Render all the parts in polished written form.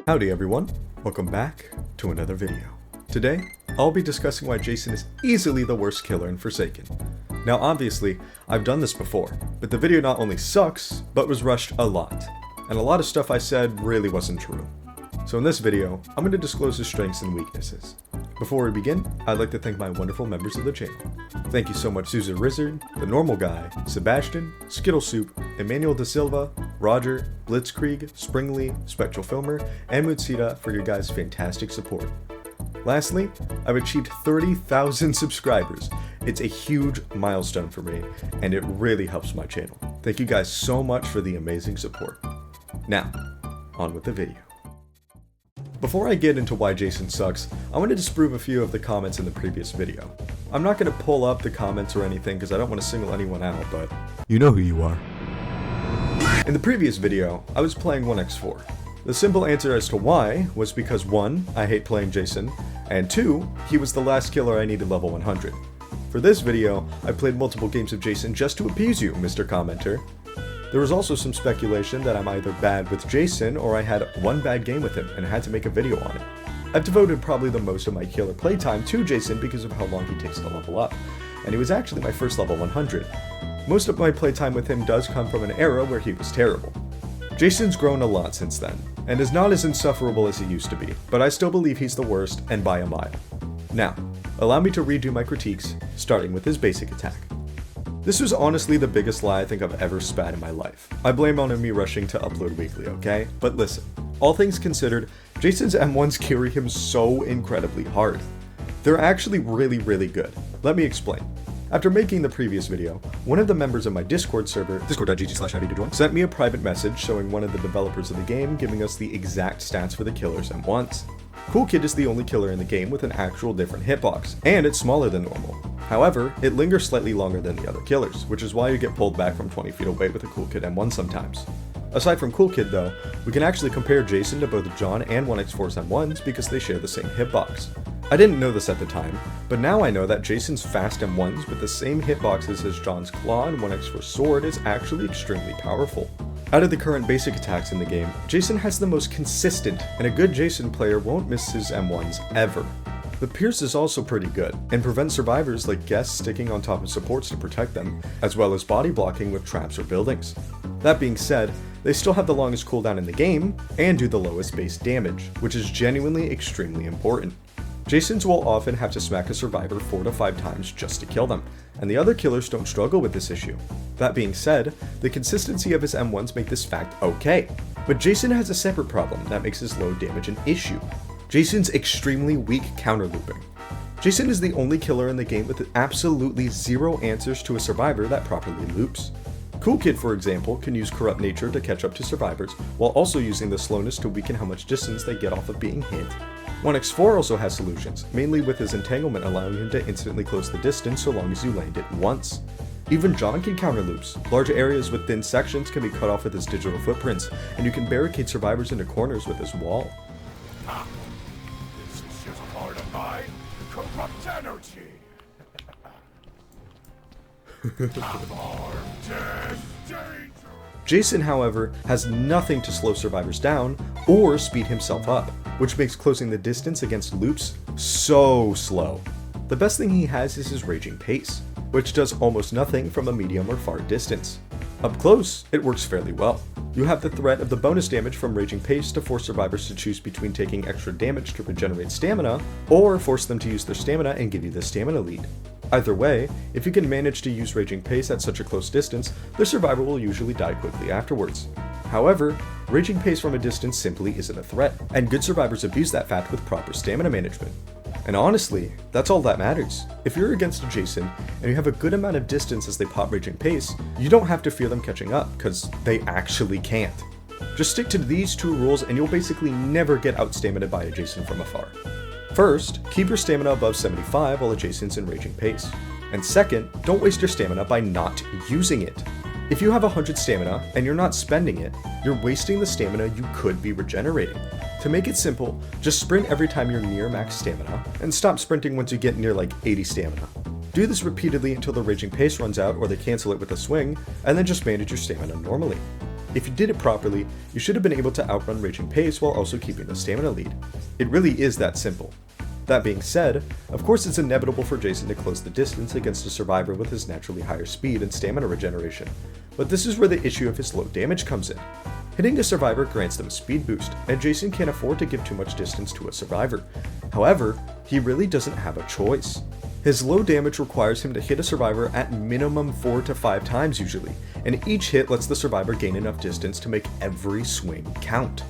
Howdy everyone, welcome back to another video. Today, I'll be discussing why Jason is easily the worst killer in Forsaken. Now obviously, I've done this before, but the video not only sucks, but was rushed a lot. And a lot of stuff I said really wasn't true. So in this video, I'm going to disclose his strengths and weaknesses. Before we begin, I'd like to thank my wonderful members of the channel. Thank you so much Susan Rizzard, The Normal Guy, Sebastian, Skittle Soup, Emmanuel Da Silva, Roger, Blitzkrieg, Springly, Spectral Filmer, and Mutsita for your guys' fantastic support. Lastly, I've achieved 30,000 subscribers. It's a huge milestone for me, and it really helps my channel. Thank you guys so much for the amazing support. Now, on with the video. Before I get into why Jason sucks, I want to disprove a few of the comments in the previous video. I'm not going to pull up the comments or anything because I don't want to single anyone out, but you know who you are. In the previous video, I was playing 1x4. The simple answer as to why was because 1, I hate playing Jason, and 2, he was the last killer I needed level 100. For this video, I played multiple games of Jason just to appease you, Mr. Commenter. There was also some speculation that I'm either bad with Jason or I had one bad game with him and had to make a video on it. I've devoted probably the most of my killer playtime to Jason because of how long he takes to level up, and he was actually my first level 100. Most of my playtime with him does come from an era where he was terrible. Jason's grown a lot since then, and is not as insufferable as he used to be, but I still believe he's the worst, and by a mile. Now, allow me to redo my critiques, starting with his basic attack. This was honestly the biggest lie I think I've ever spat in my life. I blame on me rushing to upload weekly, okay? But listen, all things considered, Jason's M1s carry him so incredibly hard. They're actually really good. Let me explain. After making the previous video, one of the members of my Discord server, discord.gg/howdytojoin, sent me a private message showing one of the developers of the game giving us the exact stats for the killer's M1s. Cool Kid is the only killer in the game with an actual different hitbox, and it's smaller than normal. However, it lingers slightly longer than the other killers, which is why you get pulled back from 20 feet away with a Cool Kid M1 sometimes. Aside from Cool Kid though, we can actually compare Jason to both John and 1x4's M1s because they share the same hitbox. I didn't know this at the time, but now I know that Jason's fast M1s with the same hitboxes as John's claw and 1x4's sword is actually extremely powerful. Out of the current basic attacks in the game, Jason has the most consistent, and a good Jason player won't miss his M1s ever. The Pierce is also pretty good, and prevents survivors like guests sticking on top of supports to protect them, as well as body blocking with traps or buildings. That being said, they still have the longest cooldown in the game, and do the lowest base damage, which is genuinely extremely important. Jasons will often have to smack a survivor 4 to 5 times just to kill them, and the other killers don't struggle with this issue. That being said, the consistency of his M1s make this fact okay, but Jason has a separate problem that makes his low damage an issue. Jason's extremely weak counter looping. Jason is the only killer in the game with absolutely zero answers to a survivor that properly loops. Cool Kid, for example, can use Corrupt Nature to catch up to survivors, while also using the slowness to weaken how much distance they get off of being hit. 1x4 also has solutions, mainly with his entanglement allowing him to instantly close the distance so long as you land it once. Even John can counter loops. Large areas with thin sections can be cut off with his digital footprints, and you can barricade survivors into corners with his wall. This is just part of my corrupt energy. Jason, however, has nothing to slow survivors down or speed himself up, which makes closing the distance against loops so slow. The best thing he has is his Raging Pace, which does almost nothing from a medium or far distance. Up close, it works fairly well. You have the threat of the bonus damage from Raging Pace to force survivors to choose between taking extra damage to regenerate stamina, or force them to use their stamina and give you the stamina lead. Either way, if you can manage to use Raging Pace at such a close distance, the survivor will usually die quickly afterwards. However, Raging Pace from a distance simply isn't a threat, and good survivors abuse that fact with proper stamina management. And honestly, that's all that matters. If you're against a Jason, and you have a good amount of distance as they pop Raging Pace, you don't have to fear them catching up, because they actually can't. Just stick to these 2 rules and you'll basically never get out-staminaed by a Jason from afar. First, keep your stamina above 75 while a Jason's in Raging Pace. And second, don't waste your stamina by not using it. If you have 100 stamina and you're not spending it, you're wasting the stamina you could be regenerating. To make it simple, just sprint every time you're near max stamina, and stop sprinting once you get near like 80 stamina. Do this repeatedly until the Raging Pace runs out or they cancel it with a swing, and then just manage your stamina normally. If you did it properly, you should have been able to outrun Raging Pace while also keeping the stamina lead. It really is that simple. That being said, of course it's inevitable for Jason to close the distance against a survivor with his naturally higher speed and stamina regeneration, but this is where the issue of his low damage comes in. Hitting a survivor grants them a speed boost, and Jason can't afford to give too much distance to a survivor. However, he really doesn't have a choice. His low damage requires him to hit a survivor at minimum 4 to 5 times usually, and each hit lets the survivor gain enough distance to make every swing count.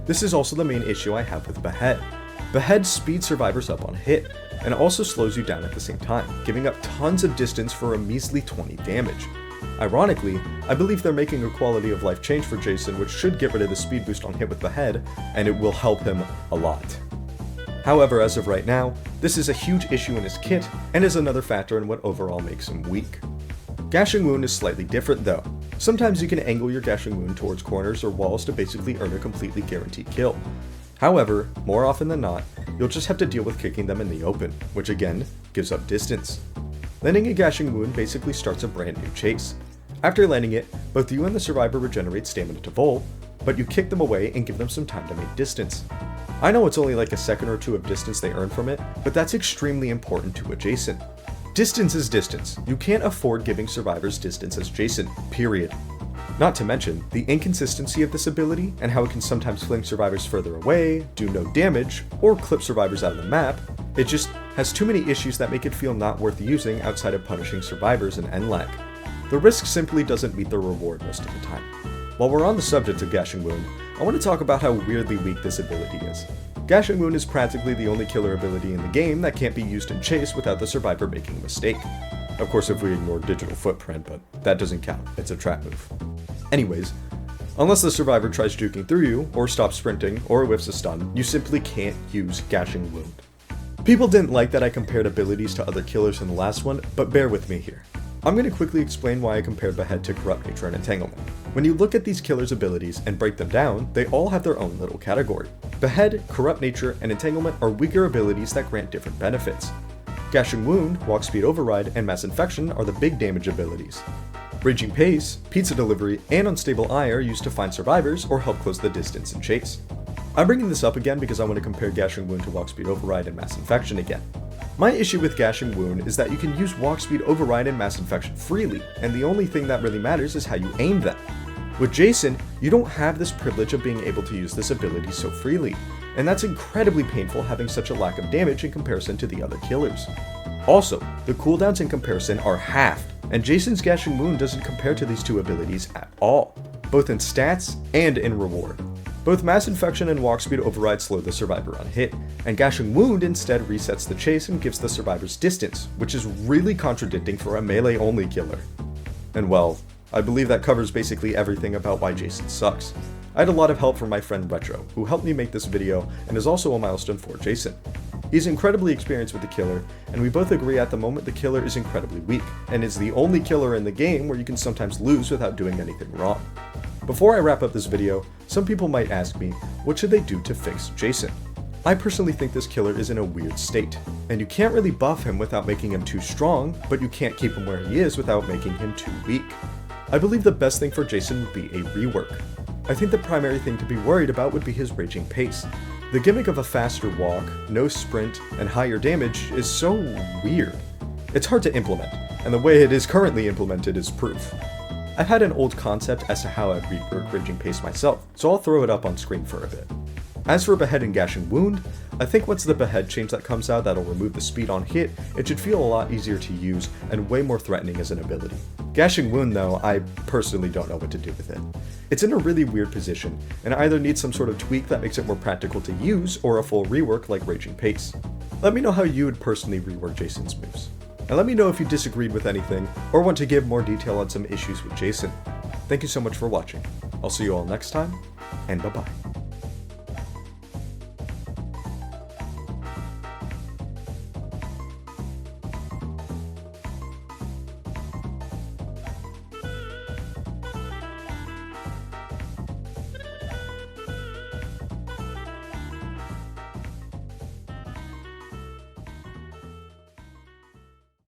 This is also the main issue I have with Behead. Behead speeds survivors up on hit, and also slows you down at the same time, giving up tons of distance for a measly 20 damage. Ironically, I believe they're making a quality of life change for Jason which should get rid of the speed boost on hit with Behead, and it will help him a lot. However, as of right now, this is a huge issue in his kit, and is another factor in what overall makes him weak. Gashing Wound is slightly different though. Sometimes you can angle your Gashing Wound towards corners or walls to basically earn a completely guaranteed kill. However, more often than not, you'll just have to deal with kicking them in the open, which again, gives up distance. Landing a Gashing Wound basically starts a brand new chase. After landing it, both you and the survivor regenerate stamina to full, but you kick them away and give them some time to make distance. I know it's only like a second or two of distance they earn from it, but that's extremely important to a Jason. Distance is distance. You can't afford giving survivors distance as Jason, period. Not to mention, the inconsistency of this ability and how it can sometimes fling survivors further away, do no damage, or clip survivors out of the map, it just has too many issues that make it feel not worth using outside of punishing survivors and end lag. The risk simply doesn't meet the reward most of the time. While we're on the subject of Gashing Wound, I want to talk about how weirdly weak this ability is. Gashing Wound is practically the only killer ability in the game that can't be used in chase without the survivor making a mistake. Of course if we ignore Digital Footprint, but that doesn't count, it's a trap move. Anyways, unless the survivor tries juking through you, or stops sprinting, or whiffs a stun, you simply can't use Gashing Wound. People didn't like that I compared abilities to other killers in the last one, but bear with me here. I'm going to quickly explain why I compared Behead to Corrupt Nature and Entanglement. When you look at these killers' abilities and break them down, they all have their own little category. Behead, Corrupt Nature, and Entanglement are weaker abilities that grant different benefits. Gashing Wound, Walk Speed Override, and Mass Infection are the big damage abilities. Raging Pace, Pizza Delivery, and Unstable Eye are used to find survivors or help close the distance and chase. I'm bringing this up again because I want to compare Gashing Wound to Walk Speed Override and Mass Infection again. My issue with Gashing Wound is that you can use Walk Speed Override and Mass Infection freely, and the only thing that really matters is how you aim them. With Jason, you don't have this privilege of being able to use this ability so freely, and that's incredibly painful having such a lack of damage in comparison to the other killers. Also, the cooldowns in comparison are halved, and Jason's Gashing Wound doesn't compare to these two abilities at all, both in stats and in reward. Both Mass Infection and Walk Speed Override slow the survivor on hit, and Gashing Wound instead resets the chase and gives the survivors distance, which is really contradicting for a melee-only killer. And well, I believe that covers basically everything about why Jason sucks. I had a lot of help from my friend Retro, who helped me make this video and is also a milestone for Jason. He's incredibly experienced with the killer, and we both agree at the moment the killer is incredibly weak, and is the only killer in the game where you can sometimes lose without doing anything wrong. Before I wrap up this video, some people might ask me, what should they do to fix Jason? I personally think this killer is in a weird state, and you can't really buff him without making him too strong, but you can't keep him where he is without making him too weak. I believe the best thing for Jason would be a rework. I think the primary thing to be worried about would be his Raging Pace. The gimmick of a faster walk, no sprint, and higher damage is so weird. It's hard to implement, and the way it is currently implemented is proof. I've had an old concept as to how I'd rework Raging Pace myself, so I'll throw it up on screen for a bit. As for Behead and Gashing Wound, I think once the Behead change that comes out that'll remove the speed on hit, it should feel a lot easier to use and way more threatening as an ability. Gashing Wound though, I personally don't know what to do with it. It's in a really weird position, and either needs some sort of tweak that makes it more practical to use, or a full rework like Raging Pace. Let me know how you would personally rework Jason's moves. And let me know if you disagreed with anything, or want to give more detail on some issues with Jason. Thank you so much for watching. I'll see you all next time, and bye-bye.